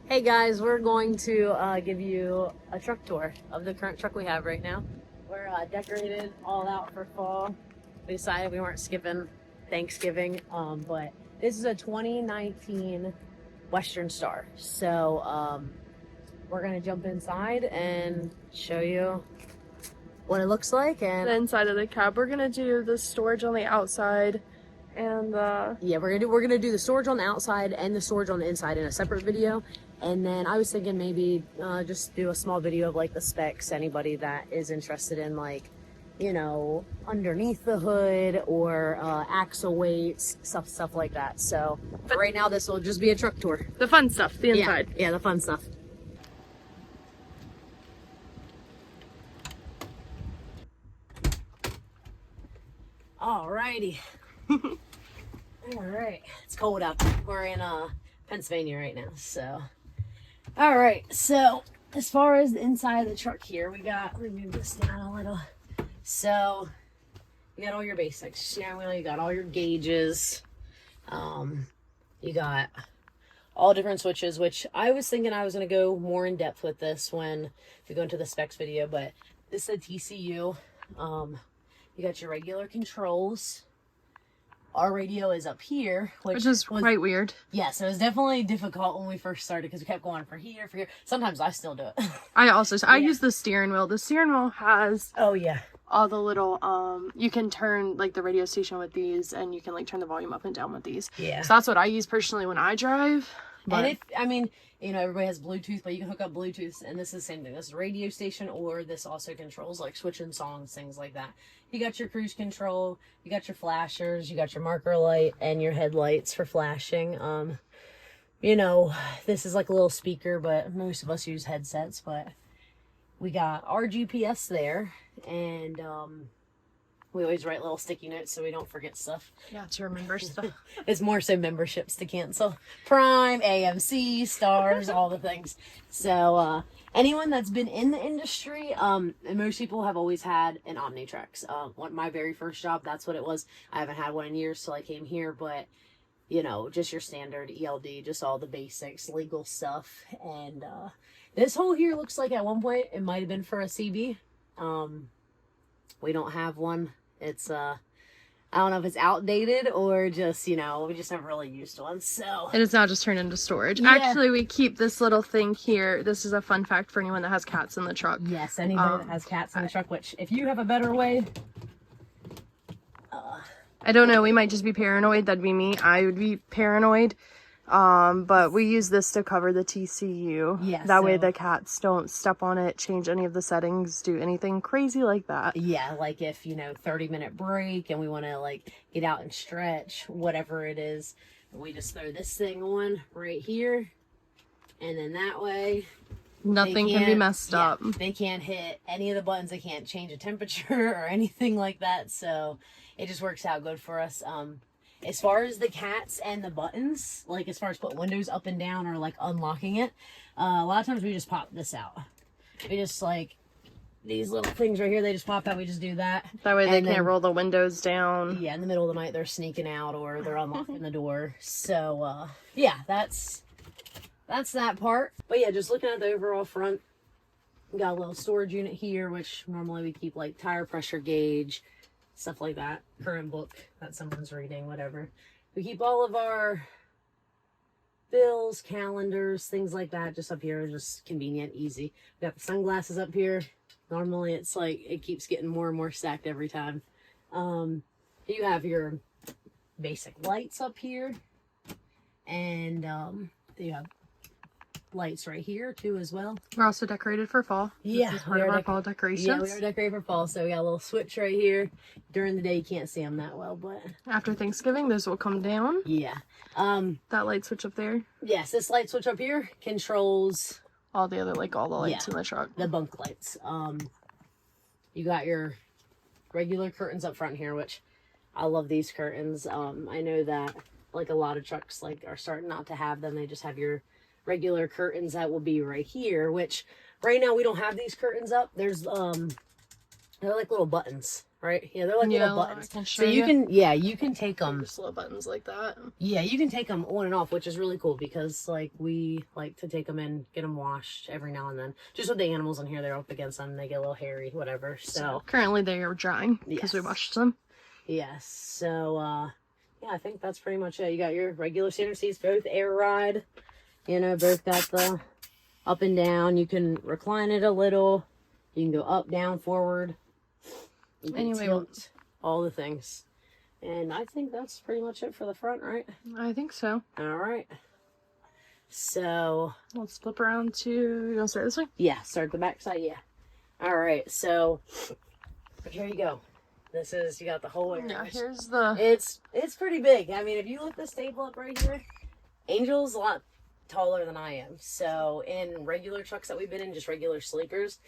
Hey guys, we're going to give you a truck tour of the current truck we have right now. We're decorated all out for fall. We decided we weren't skipping Thanksgiving, but this is a 2019 Western Star. So we're gonna jump inside and show you what it looks like. And the inside of the cab, we're gonna do the storage on the outside, and yeah, we're gonna do the storage on the outside and the storage on the inside in a separate video. And then I was thinking maybe just do a small video of like the specs, anybody that is interested in, like, you know, underneath the hood or axle weights, stuff like that. So but right now this will just be a truck tour. the fun stuff, the inside. Yeah, the fun stuff. Alrighty. All right, it's cold out there. We're in Pennsylvania right now, so. All right, so as far as the inside of the truck here, let me move this down a little. So you got all your basics, steering wheel, you got all your gauges, you got all different switches, which I was thinking I was going to go more in depth with this when we go into the specs video, but this is a TCU. You got your regular controls. Our radio is up here, which is quite weird. Yeah, so it was definitely difficult when we first started because we kept going for here. Sometimes I still do it. I use the steering wheel. The steering wheel has yeah, all the little you can turn like the radio station with these, and you can like turn the volume up and down with these. Yeah. So that's what I use personally when I drive. But And everybody has Bluetooth, but you can hook up Bluetooth, and this is the same thing. This is a radio station, or this also controls like switching songs, things like that. You got your cruise control, you got your flashers, you got your marker light, and your headlights for flashing. This is like a little speaker, but most of us use headsets. But we got our GPS there, and we always write little sticky notes so we don't forget stuff. yeah, to remember stuff. It's more so memberships to cancel. Prime, AMC, Stars, all the things. So anyone that's been in the industry, and most people have always had an Omnitrax. My very first job, that's what it was. I haven't had one in years till I came here, but just your standard ELD, just all the basics, legal stuff. And this hole here looks like at one point it might have been for a CB. We don't have one. It's I don't know if it's outdated or just, we just never really used one. So It is now just turned into storage. Yeah. Actually, we keep this little thing here. This is a fun fact for anyone that has cats in the truck. yes, anybody that has cats in the truck, which if you have a better way, I don't know, we might just be paranoid. That'd be me. I would be paranoid. But we use this to cover the TCU. Yeah, that way so- the cats don't step on it, change any of the settings, do anything crazy like that. yeah, like if 30-minute break and we want to like get out and stretch, whatever it is, we just throw this thing on right here, and then that way Nothing can be messed up. They can't hit any of the buttons. They can't change a temperature or anything like that. So it just works out good for us. As far as the cats and the buttons, like as far as putting windows up and down or like unlocking it, a lot of times we just pop this out. We just like these little things right here, they just pop out. We just do that. That way they And can't then- roll the windows down. Yeah, in the middle of the night they're sneaking out or they're unlocking the door. So yeah, that's that part. But yeah, just looking at the overall front, we got a little storage unit here, which normally we keep like tire pressure gauge, stuff like that, current book that someone's reading, whatever. We keep all of our bills, calendars, things like that just up here, just convenient, easy. We got the sunglasses up here. Normally it's like it keeps getting more and more stacked every time. You have your basic lights up here, and you have lights right here too as well. We're also decorated for fall. Yeah, This is part of our fall decorations. Yeah, we are decorated for fall, so we got a little switch right here. During the day you can't see them that well, but After Thanksgiving, those will come down. yeah. That light switch up there. Yes, this light switch up here controls All the lights in the truck. the bunk lights. You got your regular curtains up front here, which I love these curtains. I know that like a lot of trucks like are starting not to have them. They just have your regular curtains that will be right here, which right now we don't have these curtains up. They're like little buttons right? Yeah, they're like Yeah, little I buttons. can So show you you. can, yeah, you can take them. Just little buttons like that. Yeah, you can take them on and off, which is really cool because like we like to take them in, get them washed every now and then. Just with the animals in here, they're up against them, they get a little hairy, whatever. So Currently they are drying because we Yes. washed them. yes, so yeah, I think that's pretty much it. You got your regular standard seats, both air ride. You know, both got the up and down. You can recline it a little. You can go up, down, forward. You can Anyway, tilt, all the things. And I think that's pretty much it for the front, right? I think so. All right. So, Let's flip around to, you want to start this way? yeah, start the back side, yeah. All right, so here you go. This is, you got the whole area. Yeah, here's the... It's pretty big. I mean, if you lift this table up right here, Angel's a lot taller than I am. So in regular trucks that we've been in, just regular sleepers,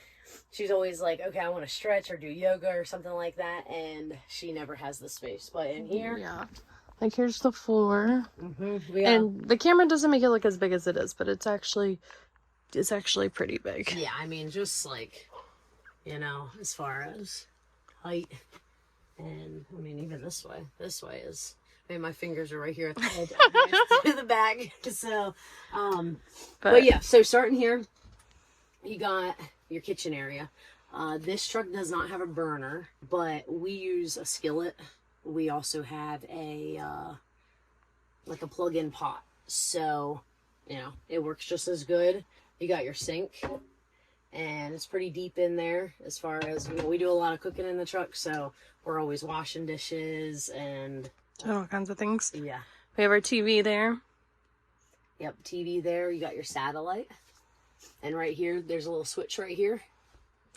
she's always like, okay, I want to stretch or do yoga or something like that, and she never has the space. But in here, Yeah. Like, here's the floor. we got, And the camera doesn't make it look as big as it is, but it's actually pretty big. yeah, I mean, just like, you know, as far as height, and I mean, even this way is, I mean, my fingers are right here at the edge to the back. So, but yeah, so starting here, you got your kitchen area. This truck does not have a burner, but we use a skillet. We also have a like a plug-in pot, so you know it works just as good. You got your sink, and it's pretty deep in there as far as, you know, we do a lot of cooking in the truck, so we're always washing dishes and All kinds of things. yeah. We have our TV there. Yep, TV there. You got your satellite, and right here there's a little switch right here.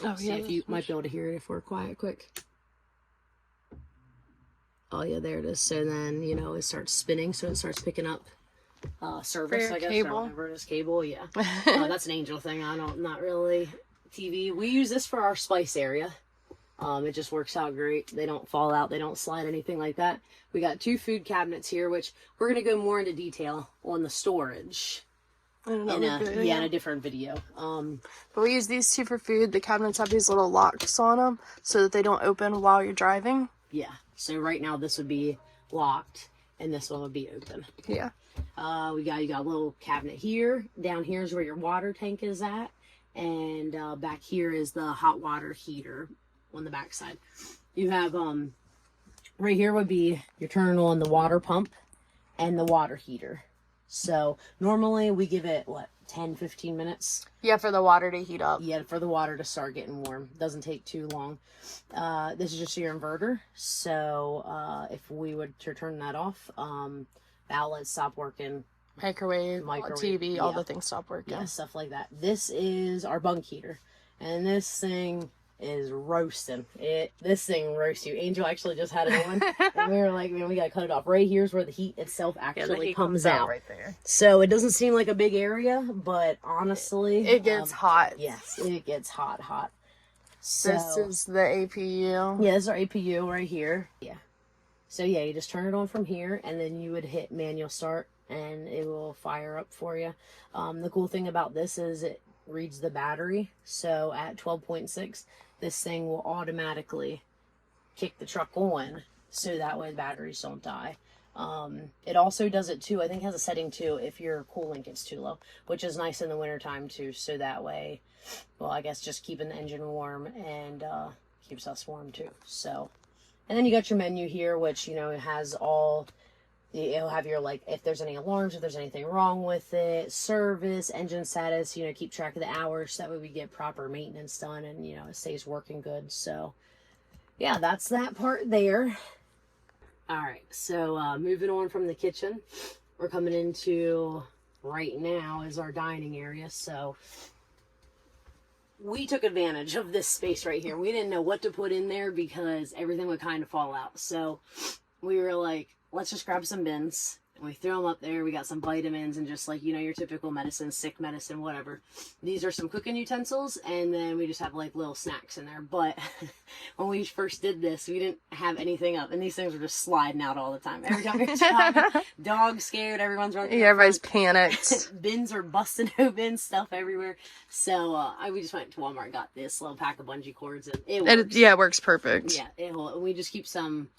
Oh, See yeah. if you might be able to hear it if we're quiet quick. Oh yeah, there it is. So then, you know, it starts spinning, so it starts picking up service, For I guess, cable. or whatever it is, cable, yeah. That's an Angel thing. Not really TV. We use this for our spice area. It just works out great. They don't fall out, they don't slide, anything like that. We got 2 food cabinets here, which we're gonna go more into detail on the storage in a different video. But we use these 2 for food. The cabinets have these little locks on them so that they don't open while you're driving. Yeah. So right now this would be locked, and this one would be open. Yeah. You got a little cabinet here. Down here is where your water tank is at, and back here is the hot water heater on the back side. You have right here would be your turn on the water pump and the water heater. So normally we give it 10-15 minutes. Yeah, for the water to heat up. Yeah, for the water to start getting warm. Doesn't take too long. This is just your inverter. So if we would to turn that off, outlets stop working. Microwave, TV, all yeah. the things stop working. Yeah, stuff like that. This is our bunk heater, and this thing is roasting. This thing roasts you. Angel actually just had it on, and we were like, man, we gotta cut it off. Right here's where the heat itself actually comes out. Right there. So it doesn't seem like a big area, but honestly, It gets hot. Yes, it gets hot. So This is the APU. yeah, this is our APU right here. Yeah. So yeah, you just turn it on from here, and then you would hit manual start, and it will fire up for you. The cool thing about this is it reads the battery. So at 12.6, this thing will automatically kick the truck on, so that way the batteries don't die. It also does it too, I think it has a setting too, if your coolant gets too low, which is nice in the wintertime too, so that way, well, I guess just keeping the engine warm and keeps us warm too. So, and then you got your menu here, which, you know, it has all, it'll have your, like, if there's any alarms, if there's anything wrong with it, service, engine status, you know, keep track of the hours, so that way we get proper maintenance done and, you know, it stays working good. So yeah, that's that part there. All right, so moving on from the kitchen, we're coming into right now is our dining area. So we took advantage of this space right here. We didn't know what to put in there because everything would kind of fall out. So we were like, let's just grab some bins. We throw them up there. We got some vitamins and just like, you know, your typical medicine, sick medicine, whatever. These are some cooking utensils, and then we just have like little snacks in there. But when we first did this, we didn't have anything up, and these things were just sliding out all the time. Every time you're talking, dog's scared, everyone's running. Yeah, everybody's panicked. Bins are busting open, stuff everywhere. So we just went to Walmart and got this little pack of bungee cords, and it works. It works perfect. Yeah, we just keep some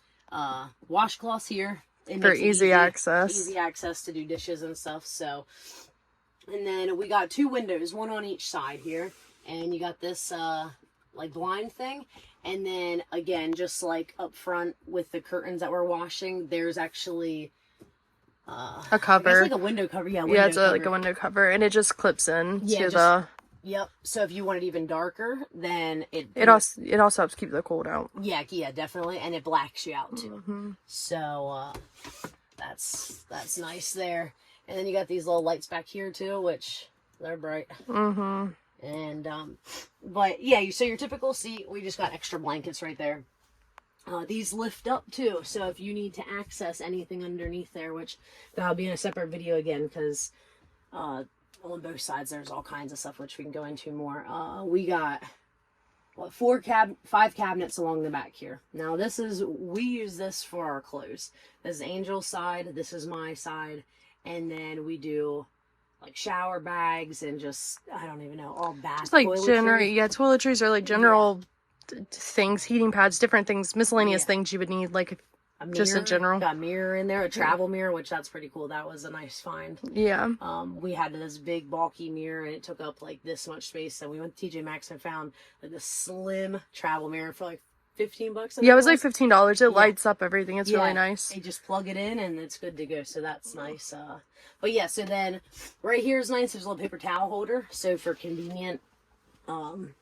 washcloths here. For easy access. Easy access to do dishes and stuff. So, and then we got 2 windows, one on each side here. And you got this like blind thing. And then again, just like up front with the curtains that we're washing, there's actually a cover. It's like a window cover. Yeah, it's like a window cover, and it just clips in to the. Yep. So if you want it even darker, then it also helps keep the cold out. Yeah, definitely, and it blacks you out too. So that's nice there. And then you got these little lights back here too, which they're bright. And but yeah, so your typical seat, we just got extra blankets right there. These lift up too, so if you need to access anything underneath there, which that'll be in a separate video again, because on both sides there's all kinds of stuff which we can go into more. We got 5 cabinets along the back here. Now we use this for our clothes. This is Angel's side, this is my side, and then we do like shower bags and just, I don't even know, all bath just like toiletry. Toiletries are like general things, heating pads, different things, miscellaneous things you would need, like just in general. Got a mirror in there, a travel mirror, which that's pretty cool. That was a nice find. Yeah. We had this big bulky mirror, and it took up like this much space. So we went to TJ Maxx and found like this slim travel mirror for like $15. Yeah, it was like $15. It lights up everything. It's really nice. You just plug it in and it's good to go. So that's nice. But yeah, so then right here is nice. There's a little paper towel holder. So for convenient, when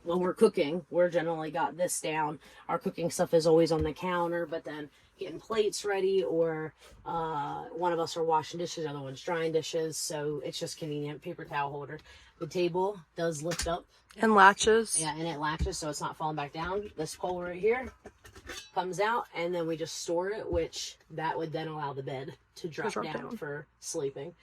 we're cooking, we're generally got this down. Our cooking stuff is always on the counter, but then getting plates ready, or one of us are washing dishes, the other one's drying dishes, so it's just convenient. Paper towel holder. The table does lift up and latches. Yeah, and it latches so it's not falling back down. This pole right here comes out, and then we just store it, which that would then allow the bed to drop down for sleeping.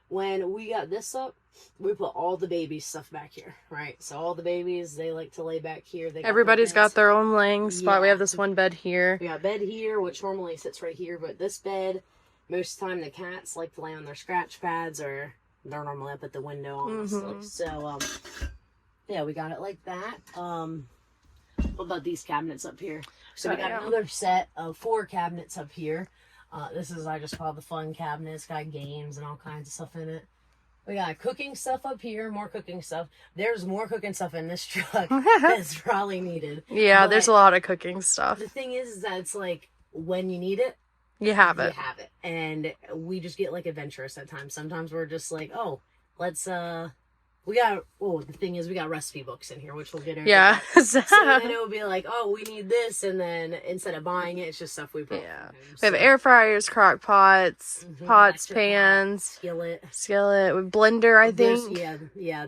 When we got this up, we put all the baby stuff back here, right? So all the babies, they like to lay back here. Everybody's got their own laying spot. We have this one bed here. We got a bed here, which normally sits right here, but this bed, most of the time the cats like to lay on their scratch pads, or they're normally up at the window, honestly. So, yeah, we got it like that. What about these cabinets up here? So we got another set of 4 cabinets up here. This is, I just call it the fun cabinet. It's got games and all kinds of stuff in it. We got cooking stuff up here, more cooking stuff. There's more cooking stuff in this truck that's probably needed. Yeah, there's a lot of cooking stuff. The thing is that it's like, when you need it, you have it. And we just get like adventurous at times. Sometimes we're just like, oh, let's the thing is we got recipe books in here, which we'll get into. Yeah. So then it will be like, oh, we need this, and then instead of buying it, it's just stuff we put. Yeah. We have air fryers, crock pots, pots, pans, skillet, with blender, I think.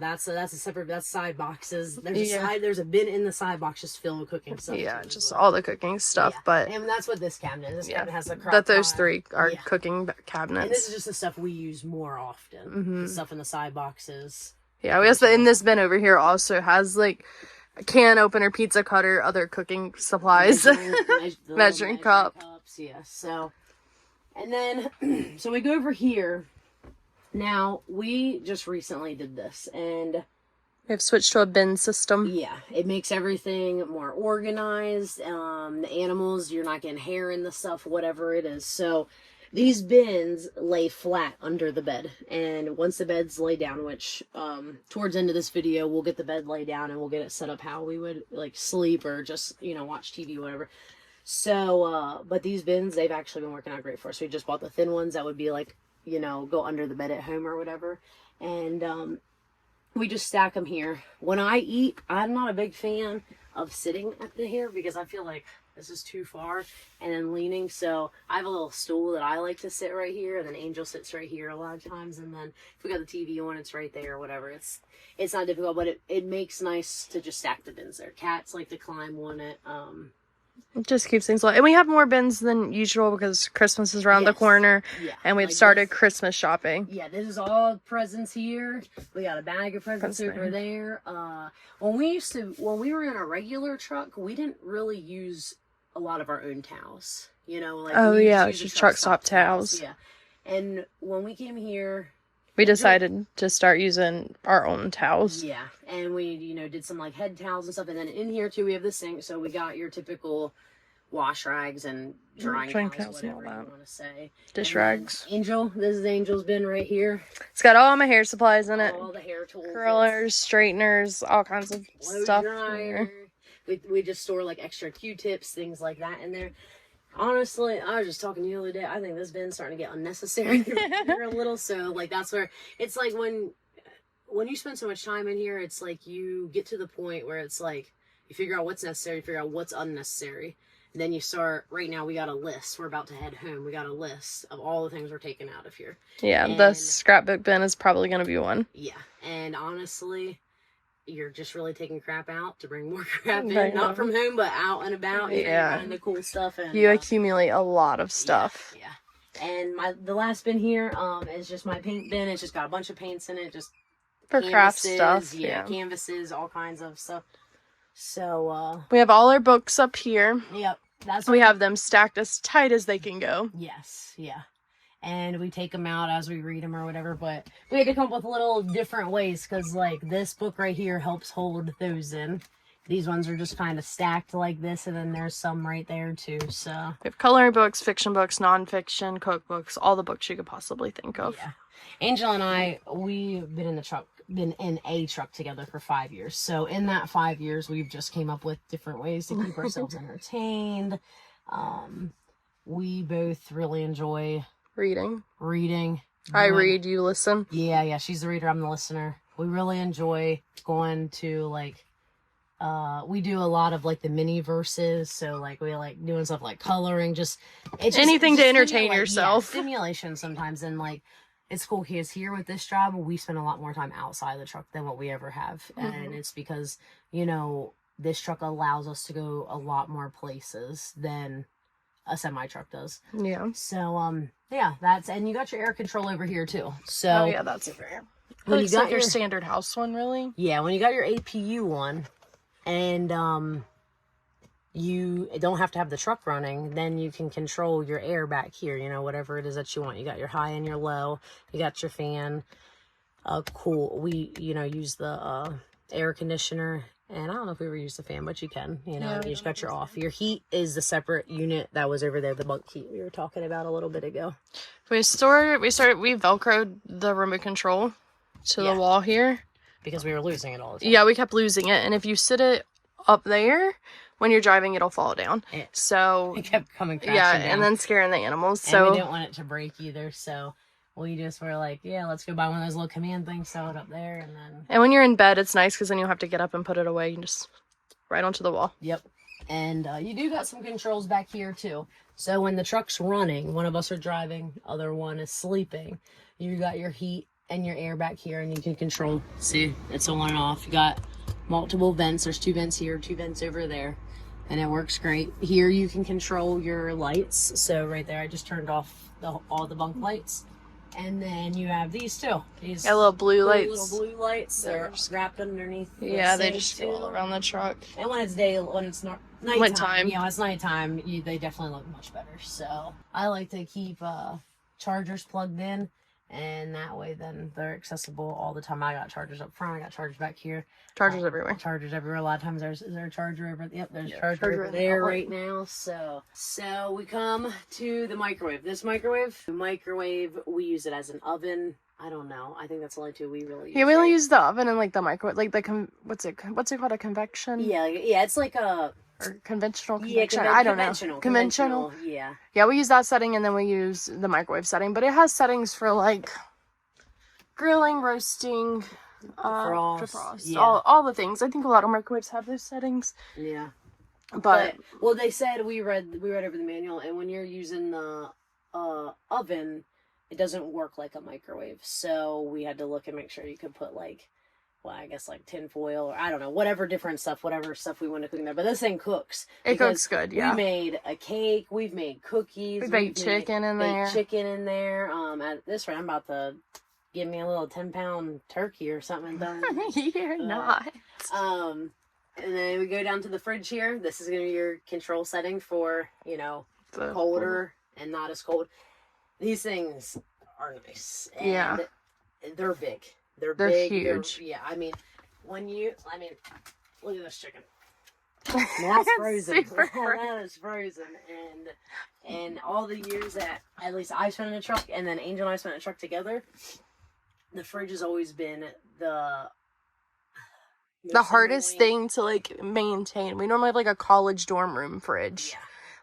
That's a separate, that's side boxes. There's a bin in the side box just filled with cooking stuff. Yeah, just all the cooking stuff, but and that's what this cabinet is. This cabinet has the crock pot. Those 3 are cooking cabinets. And this is just the stuff we use more often. The stuff in the side boxes. Yeah, we also, in this bin over here also has like a can opener, pizza cutter, other cooking supplies, measuring cups. Yeah, so, and then, so we go over here. Now, we just recently did this, and we've switched to a bin system. Yeah, it makes everything more organized. The animals, you're not getting hair in the stuff, whatever it is. So these bins lay flat under the bed, and once the bed's laid down, which towards the end of this video we'll get the bed laid down and we'll get it set up how we would like sleep or just, you know, watch TV, whatever. So but these bins, they've actually been working out great for us. We just bought the thin ones that would be like, you know, go under the bed at home or whatever, and we just stack them here. When I eat, I'm not a big fan of sitting at the here because I feel like this is too far and then leaning. So I have a little stool that I like to sit right here, and then Angel sits right here a lot of times. And then if we got the TV on, it's right there or whatever. It's not difficult, but it makes nice to just stack the bins there. Cats like to climb on it. It just keeps things low. And we have more bins than usual because Christmas is around the Yes. corner. Yeah. And we've Like started this. Christmas shopping. Yeah, this is all presents here. We got a bag of presents over there. When we were in a regular truck, we didn't really use a lot of our own towels. You know, like Oh, we yeah, just it's used the truck stop towels. Yeah. And when we came here, We decided to start using our own towels. yeah, and we, you know, did some like head towels and stuff. And then in here too, we have the sink. So we got your typical wash rags and drying towels, whatever you want to say. Dish and rags. Angel, this is Angel's bin right here. It's got all my hair supplies in it. All the hair tools. Curlers, straighteners, all kinds of Blow stuff. dryer. We just store like extra Q-tips, things like that in there. Honestly, I was just talking to you the other day. I think this bin's starting to get unnecessary here a little. So like that's where it's like when you spend so much time in here, it's like you get to the point where it's like you figure out what's necessary, you figure out what's unnecessary. And then you start, right now we got a list. We're about to head home. We got a list of all the things we're taking out of here. Yeah, the scrapbook bin is probably going to be one. Yeah, and honestly, you're just really taking crap out to bring more crap in. Not from home, but out and about. Yeah. And the cool stuff. And you accumulate a lot of stuff. Yeah. And the last bin here is just my paint bin. It's just got a bunch of paints in it. Just for craft stuff. Yeah, canvases, all kinds of stuff. So, we have all our books up here. Yep. We have them stacked as tight as they can go. Yes, yeah. And we take them out as we read them or whatever, but we had to come up with little different ways because, like, this book right here helps hold those in. These ones are just kind of stacked like this, and then there's some right there, too, so. We have coloring books, fiction books, nonfiction, cookbooks, all the books you could possibly think of. Yeah. Angel and I, we've been in a truck together for 5 years. So in that 5 years, we've just came up with different ways to keep ourselves entertained. We both really enjoy reading. I read, you listen. Yeah, she's the reader, I'm the listener. We really enjoy going to like we do a lot of like the mini verses, so like we like doing stuff like coloring, just anything to entertain yourself. Yeah, stimulation sometimes. And like it's cool because here with this job we spend a lot more time outside the truck than what we ever have. And it's because, you know, this truck allows us to go a lot more places than a semi truck does. Yeah. So yeah, and you got your air control over here too. So yeah, that's fair. When you got your standard house one, really? Yeah, when you got your APU one and you don't have to have the truck running, then you can control your air back here, you know, whatever it is that you want. You got your high and your low, you got your fan. Cool. We, you know, use the air conditioner, and I don't know if we ever use the fan, but you can, you know, you just got your off. Your heat is the separate unit that was over there, the bunk heat we were talking about a little bit ago. We Velcroed the remote control to the wall here. Because we were losing it all the time. Yeah, we kept losing it, and if you sit it up there, when you're driving, it'll fall down. So it kept coming crashing down. And then scaring the animals. So and we didn't want it to break either, so we just were like, yeah, let's go buy one of those little command things, sell it up there, and then. And when you're in bed, it's nice because then you'll have to get up and put it away and just right onto the wall. Yep. And you do got some controls back here too. So when the truck's running, one of us are driving, other one is sleeping. You got your heat and your air back here, and you can control. See, it's on and off. You got multiple vents. There's 2 vents here, 2 vents over there, and it works great. Here you can control your lights. So right there, I just turned off all the bunk lights. And then you have these too. These little blue lights. Little blue lights. They're wrapped underneath. Yeah, they just go all around the truck. And when it's not nighttime, you know, it's nighttime, they definitely look much better. So I like to keep chargers plugged in, and that way then they're accessible all the time. I got chargers up front, I got chargers back here. Chargers everywhere. Chargers everywhere. A lot of times is there a charger over? Yep, there's a charger over there right now. So we come to the microwave. This microwave, we use it as an oven. I don't know. I think that's the only two we really use. Yeah, we only use the oven and like the microwave, like the what's it called, a convection? Yeah, it's like a or conventional convection. I don't know. Conventional. Yeah, we use that setting, and then we use the microwave setting, but it has settings for like grilling, roasting, defrost, all the things. I think a lot of microwaves have those settings. Yeah. But well, they said we read over the manual, and when you're using the oven, it doesn't work like a microwave. So we had to look and make sure you could put like well, I guess like tin foil or I don't know, whatever stuff we want to cook in there. But this thing cooks. It cooks good, yeah. We made a cake. We've made cookies. We baked chicken in there. At this rate, I'm about to give me a little 10-pound turkey or something done. You're not. And then we go down to the fridge here. This is going to be your control setting for, colder and not as cold. These things are nice. And they're big. They're big. Huge. Look at this chicken. That's frozen. Super That is frozen. And all the years that at least I spent in a truck and then Angel and I spent in a truck together, the fridge has always been the hardest thing to like maintain. We normally have like a college dorm room fridge. Yeah.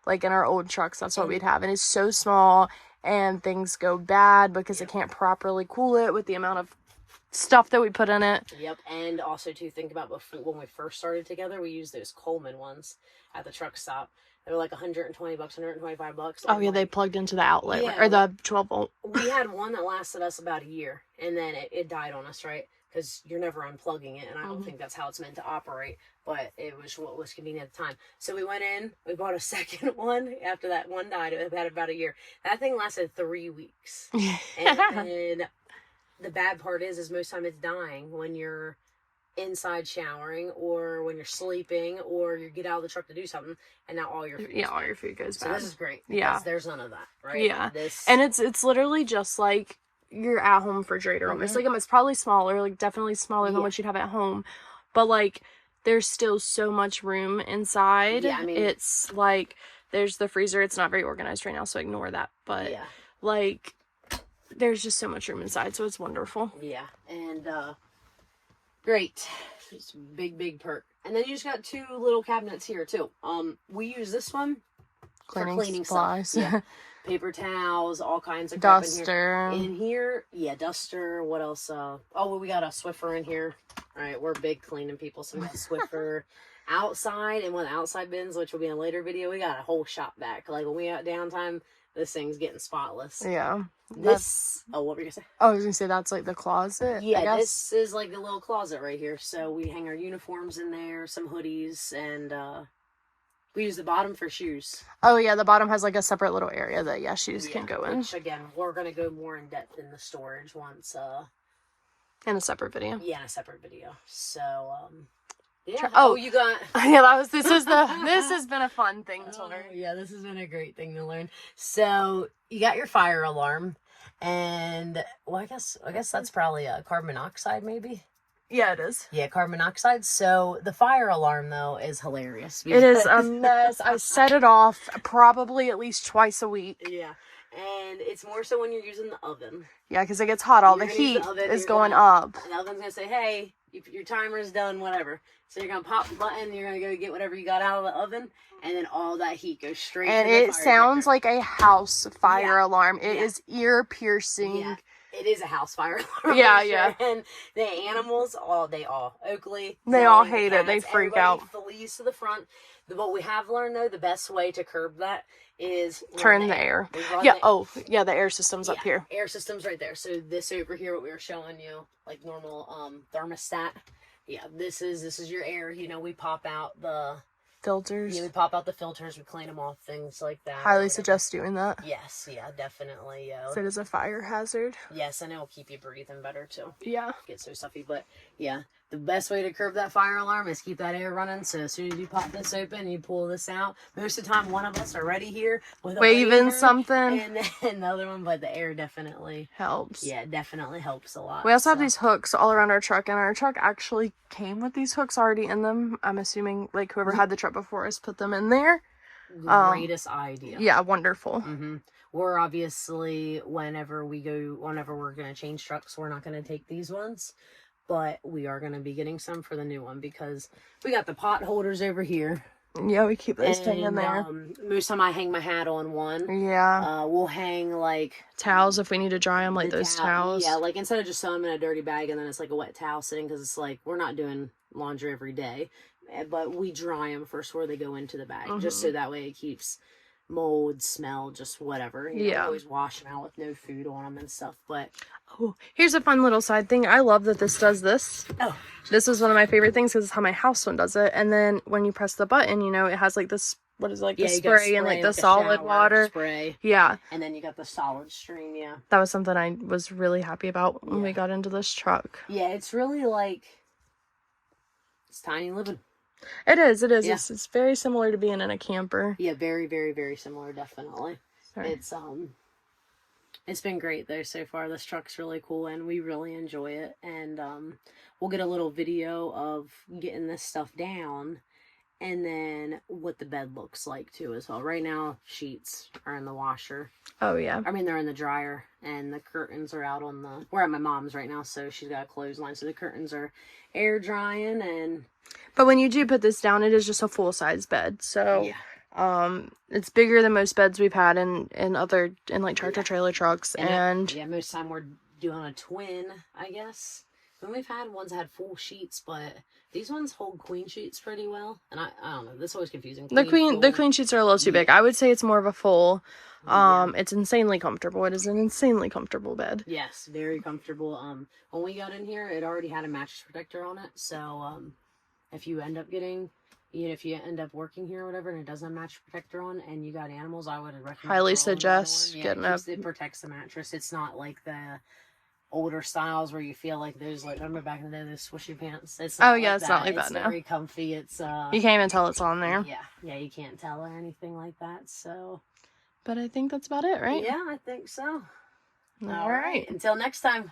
Like in our old trucks, that's what we'd have. And it's so small and things go bad because it can't properly cool it with the amount of stuff that we put in it. Yep. And also to think about before, when we first started together, we used those Coleman ones at the truck stop. They were like $120, $125. Oh yeah, they plugged into the outlet or the 12 volt. We had one that lasted us about a year, and then it died on us, right? Because you're never unplugging it, and I don't think that's how it's meant to operate. But it was what was convenient at the time. So we went in, we bought a second one after that one died. It had about a year. That thing lasted 3 weeks. And the bad part is most time it's dying when you're inside showering or when you're sleeping or you get out of the truck to do something, and now all your food goes bad. So this is great. Yeah, there's none of that, right? Yeah, and it's literally just like your at-home refrigerator almost. Like it's probably smaller, like definitely smaller than what you'd have at home, but like there's still so much room inside. Yeah, I mean, it's like there's the freezer. It's not very organized right now, so ignore that. But like there's just so much room inside, so it's wonderful. Yeah, and great. It's a big perk. And then you just got 2 little cabinets here too. We use this one for cleaning supplies. Stuff. Yeah. Paper towels, all kinds of crap duster. In here, duster. What else? We got a Swiffer in here. All right, we're big cleaning people, so we got a Swiffer. Outside, and one of the outside bins, which will be in a later video, we got a whole shop vac. Like when we got downtime, this thing's getting spotless. Yeah. What were you gonna say? I was gonna say that's like the closet. Yeah, this is like the little closet right here. So we hang our uniforms in there, some hoodies, and we use the bottom for shoes. Oh yeah, the bottom has like a separate little area that shoes can go in. Which again, we're gonna go more in depth in the storage once. In a separate video. Yeah, in a separate video. So yeah. You got. Yeah, this has been a fun thing to learn. Yeah, this has been a great thing to learn. So you got your fire alarm, and I guess that's probably a carbon monoxide, maybe. Yeah, it is. Yeah, carbon monoxide. So the fire alarm though is hilarious. It is a mess. I set it off probably at least twice a week. Yeah. And it's more so when you're using the oven. Yeah, because it gets hot. All the heat is going up. And the oven's going to say, hey, your timer's done, whatever. So you're going to pop the button, you're going to go get whatever you got out of the oven, and then all that heat goes straight to the fire. And it sounds like a house fire alarm. It is ear-piercing. Yeah. It is a house fire alarm. Yeah. And the animals, Oakley, they all hate it. They freak out. Flees to the front. What we have learned, though, the best way to curb that is turn the air. The air system's up here. Air system's right there. So this over here, what we were showing you, like normal thermostat. Yeah, this is your air. We pop out the filters. Yeah, we pop out the filters. We clean them off, things like that. Highly suggest doing that. Yes, yeah, definitely. So it is a fire hazard. Yes, and it'll keep you breathing better too. Yeah. Get so stuffy, but yeah. The best way to curb that fire alarm is keep that air running. So as soon as you pop this open, you pull this out. Most of the time, one of us are ready here with a waving something, and then another one. But the air definitely helps. Yeah, it definitely helps a lot. We also have these hooks all around our truck, and our truck actually came with these hooks already in them. I'm assuming like whoever had the truck before us put them in there. Greatest idea. Yeah, wonderful. Mm-hmm. We're obviously whenever we're gonna change trucks, we're not gonna take these ones. But we are going to be getting some for the new one because we got the pot holders over here. Yeah, we keep those hanging there. Most of the time I hang my hat on one. Yeah. We'll hang like towels if we need to dry them, like those towels. Yeah, like instead of just throwing them in a dirty bag and then it's like a wet towel sitting, because it's like we're not doing laundry every day. But we dry them first before they go into the bag, just so that way it keeps mold, smell, just whatever. You know, always wash them out with no food on them and stuff. But Oh, here's a fun little side thing. I love that this does this. Oh. This is one of my favorite things because it's how my house one does it. And then when you press the button, you know, it has like this, what is it, like the spray and like the solid water. Spray. Yeah. And then you got the solid stream, yeah. That was something I was really happy about when we got into this truck. Yeah, it's really like, it's tiny living. It is. Yeah. It's very similar to being in a camper. Yeah, very, very, very similar, definitely. Sorry. It's been great though so far. This truck's really cool and we really enjoy it. And we'll get a little video of getting this stuff down and then what the bed looks like too as well. Right now, sheets are in the washer. Oh yeah. I mean, they're in the dryer and the curtains are out on the, we're at my mom's right now, so she's got a clothesline, so the curtains are air drying. And but when you do put this down, it is just a full-size bed. So yeah. It's bigger than most beds we've had in like tractor trailer trucks. And yeah, most of the time we're doing a twin, I guess. And we've had ones that had full sheets, but these ones hold queen sheets pretty well. And I don't know, that's always confusing. The queen sheets are a little too big. I would say it's more of a full. It's insanely comfortable. It is an insanely comfortable bed. Yes, very comfortable. When we got in here, it already had a mattress protector on it. So if you end up working here or whatever and it doesn't have mattress protector on and you got animals, I would recommend highly suggest getting it protects the mattress. It's not like the older styles where you feel like those, like, remember back in the day, those swishy pants? It's not it's not like that now. It's very comfy. It's you can't even tell it's on there. Yeah, you can't tell or anything like that. So, but I think that's about it, right? Yeah, I think so. All right. Until next time.